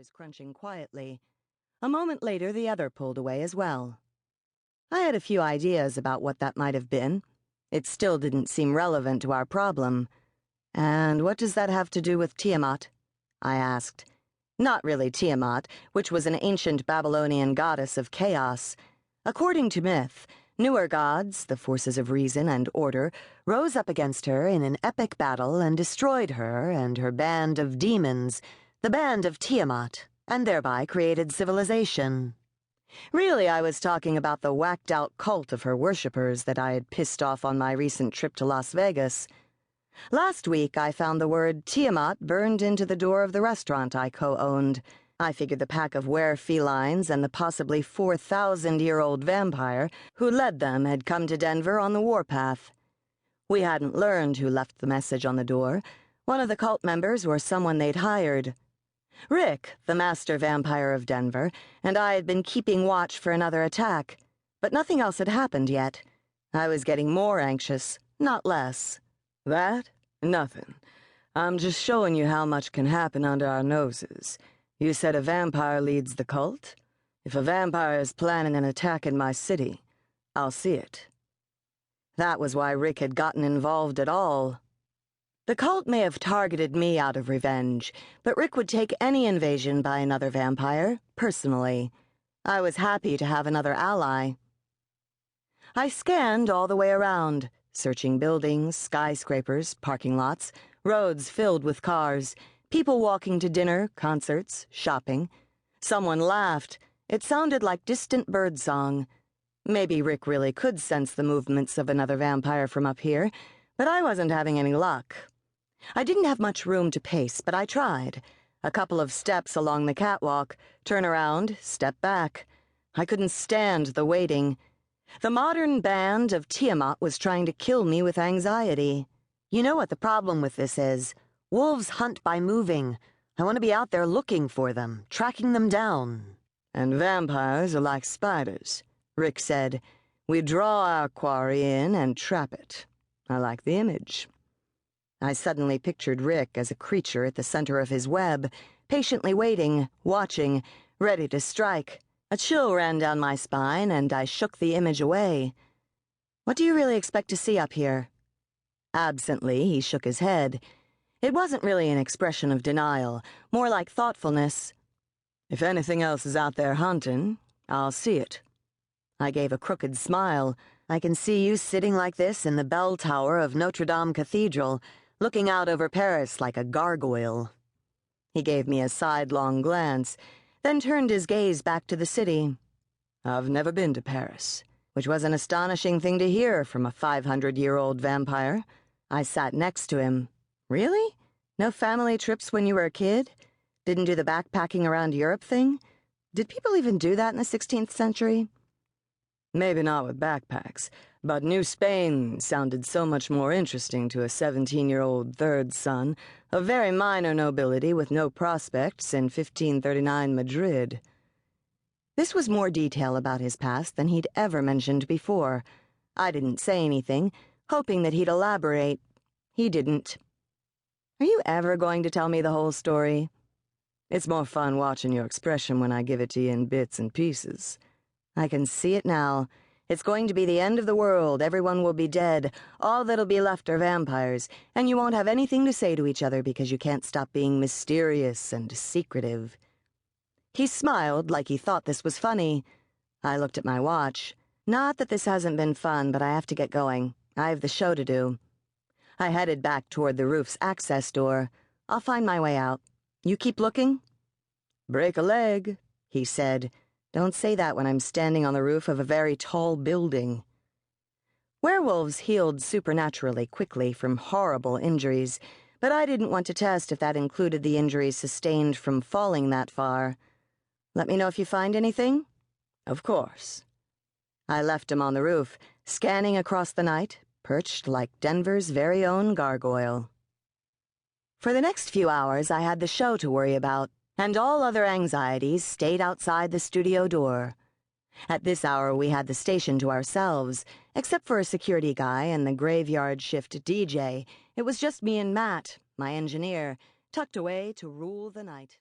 tires crunching quietly. A moment later, the other pulled away as well. I had a few ideas about what that might have been. It still didn't seem relevant to our problem. "And what does that have to do with Tiamat?" I asked. Not really Tiamat, which was an ancient Babylonian goddess of chaos. According to myth, newer gods, the forces of reason and order, rose up against her in an epic battle and destroyed her and her band of demons, the band of Tiamat, and thereby created civilization. Really, I was talking about the whacked-out cult of her worshippers that I had pissed off on my recent trip to Las Vegas. Last week, I found the word Tiamat burned into the door of the restaurant I co-owned. I figured the pack of were-felines and the possibly 4,000-year-old vampire who led them had come to Denver on the warpath. We hadn't learned who left the message on the door, one of the cult members or someone they'd hired. Rick, the master vampire of Denver, and I had been keeping watch for another attack, but nothing else had happened yet. I was getting more anxious, not less. "That? Nothing. I'm just showing you how much can happen under our noses. You said a vampire leads the cult? If a vampire is planning an attack in my city, I'll see it." That was why Rick had gotten involved at all. The cult may have targeted me out of revenge, but Rick would take any invasion by another vampire, personally. I was happy to have another ally. I scanned all the way around, searching buildings, skyscrapers, parking lots, roads filled with cars, people walking to dinner, concerts, shopping. Someone laughed. It sounded like distant birdsong. Maybe Rick really could sense the movements of another vampire from up here, but I wasn't having any luck. I didn't have much room to pace, but I tried. A couple of steps along the catwalk, turn around, step back. I couldn't stand the waiting. The modern band of Tiamat was trying to kill me with anxiety. You know what the problem with this is? Wolves hunt by moving. I want to be out there looking for them, tracking them down. "And vampires are like spiders," Rick said. "We draw our quarry in and trap it. I like the image." I suddenly pictured Rick as a creature at the center of his web, patiently waiting, watching, ready to strike. A chill ran down my spine, and I shook the image away. "What do you really expect to see up here?" Absently, he shook his head. It wasn't really an expression of denial, more like thoughtfulness. "If anything else is out there hunting, I'll see it." I gave a crooked smile. "I can see you sitting like this in the bell tower of Notre Dame Cathedral, looking out over Paris like a gargoyle." He gave me a sidelong glance, then turned his gaze back to the city. "I've never been to Paris," which was an astonishing thing to hear from a 500-year-old vampire. I sat next to him. "Really? No family trips when you were a kid? Didn't do the backpacking around Europe thing? Did people even do that in the 16th century? "Maybe not with backpacks, but New Spain sounded so much more interesting to a 17-year-old third son of very minor nobility with no prospects in 1539 Madrid." This was more detail about his past than he'd ever mentioned before. I didn't say anything, hoping that he'd elaborate. He didn't. "Are you ever going to tell me the whole story?" "It's more fun watching your expression when I give it to you in bits and pieces." "I can see it now. It's going to be the end of the world. Everyone will be dead. All that'll be left are vampires, and you won't have anything to say to each other because you can't stop being mysterious and secretive." He smiled like he thought this was funny. I looked at my watch. "Not that this hasn't been fun, but I have to get going. I have the show to do." I headed back toward the roof's access door. "I'll find my way out. You keep looking?" "Break a leg," he said. Don't say that when I'm standing on the roof of a very tall building. Werewolves healed supernaturally quickly from horrible injuries, but I didn't want to test if that included the injuries sustained from falling that far. "Let me know if you find anything?" "Of course." I left him on the roof, scanning across the night, perched like Denver's very own gargoyle. For the next few hours, I had the show to worry about, and all other anxieties stayed outside the studio door. At this hour, we had the station to ourselves. Except for a security guy and the graveyard shift DJ, it was just me and Matt, my engineer, tucked away to rule the night.